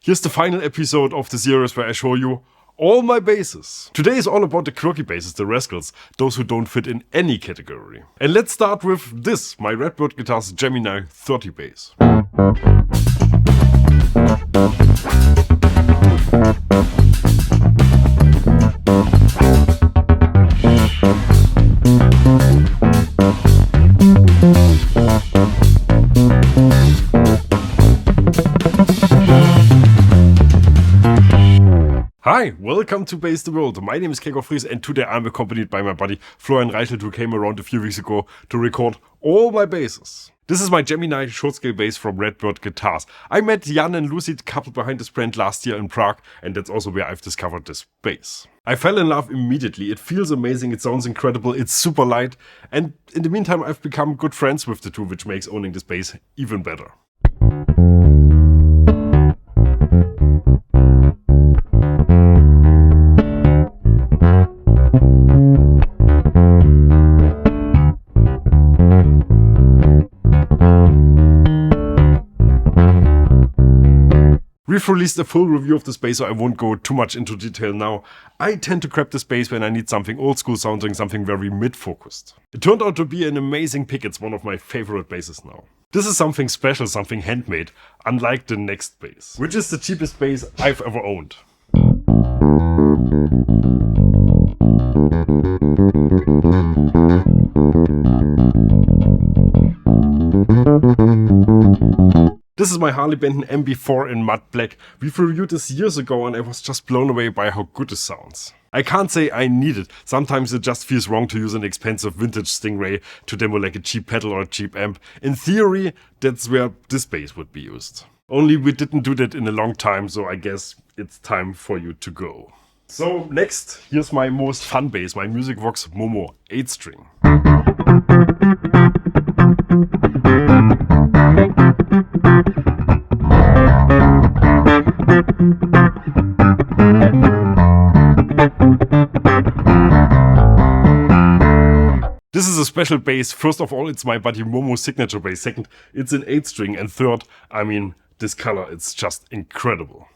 Here's the final episode of the series where I show you all my basses. Today is all about the quirky basses, the rascals, those who don't fit in any category. And let's start with this, my Redbird Guitars Gemini 30 bass. Hi, welcome to Bass the World. My name is Gregor and today I'm accompanied by my buddy Florian Reichelt, who came around a few weeks ago to record all my basses. This is my Gemini short scale bass from Redbird Guitars. I met Jan and Lucy, the couple behind this brand, last year in Prague, and that's also where I've discovered this bass. I fell in love immediately. It feels amazing, it sounds incredible, it's super light, and in the meantime I've become good friends with the two, which makes owning this bass even better. We've released a full review of this bass, so I won't go too much into detail now. I tend to grab this bass when I need something old school sounding, something very mid-focused. It turned out to be an amazing pick, it's one of my favorite basses now. This is something special, something handmade, unlike the next bass, which is the cheapest bass I've ever owned. This is my Harley Benton MB4 in matte black. We've reviewed this years ago and I was just blown away by how good it sounds. I can't say I need it. Sometimes it just feels wrong to use an expensive vintage Stingray to demo like a cheap pedal or a cheap amp. In theory, that's where this bass would be used. Only we didn't do that in a long time, so I guess it's time for you to go. So next, here's my most fun bass, my Musicvox Momo 8-string. This is a special bass. First of all, it's my buddy Momo's signature bass. Second, it's an 8-string. And third, I mean, this color, it's just incredible.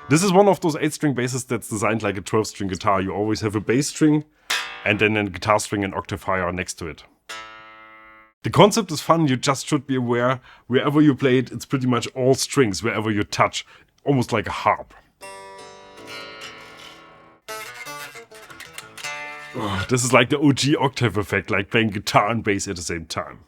This is one of those 8-string basses that's designed like a 12-string guitar. You always have a bass string and then a guitar string an octave higher next to it. The concept is fun, you just should be aware, wherever you play it, it's pretty much all strings, wherever you touch, almost like a harp. Oh, this is like the OG octave effect, like playing guitar and bass at the same time.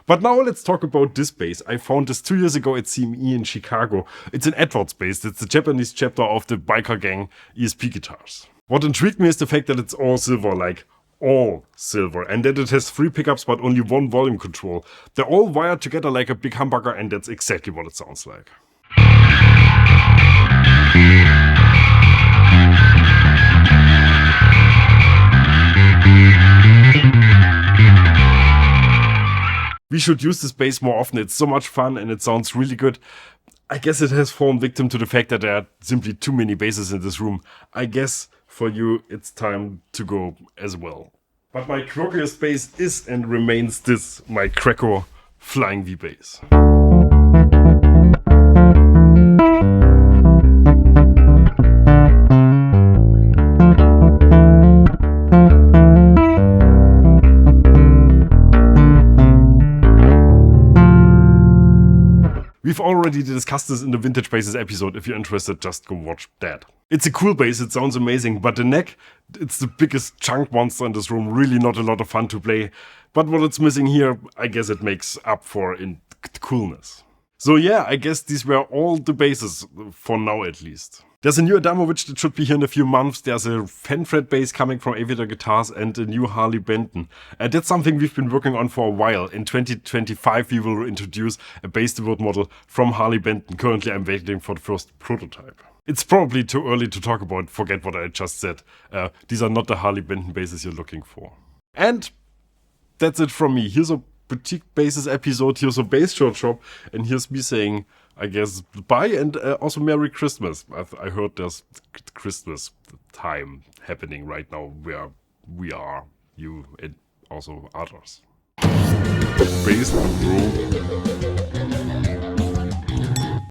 But now let's talk about this bass. I found this 2 years ago at CME in Chicago. It's an Edwards bass, it's the Japanese chapter of the biker gang ESP guitars. What intrigued me is the fact that it's all silver, like all silver, and that it has 3 pickups but only 1 volume control. They're all wired together like a big humbucker, and that's exactly what it sounds like. We should use this bass more often, it's so much fun and it sounds really good. I guess it has fallen victim to the fact that there are simply too many basses in this room. I guess for you it's time to go as well. But my quirkiest bass is and remains this, my Greco Flying V bass. We've already discussed this in the Vintage Basses episode. If you're interested, just go watch that. It's a cool bass, it sounds amazing, but the neck, it's the biggest chunk monster in this room, really not a lot of fun to play. But what it's missing here, I guess it makes up for in coolness. So yeah, I guess these were all the basses, for now at least. There's a new Adamovich that should be here in a few months. There's a fan-fret bass coming from Aviator Guitars and a new Harley Benton. That's something we've been working on for a while. In 2025 we will introduce a BassTheWorld model from Harley Benton. Currently I'm waiting for the first prototype. It's probably too early to talk about, forget what I just said. These are not the Harley Benton basses you're looking for. And that's it from me. Here's a Boutique Basses episode, here's a Bass Shirt Shop, and here's me saying, I guess, bye and also Merry Christmas. I heard there's Christmas time happening right now where we are, you and also others. Bass the World.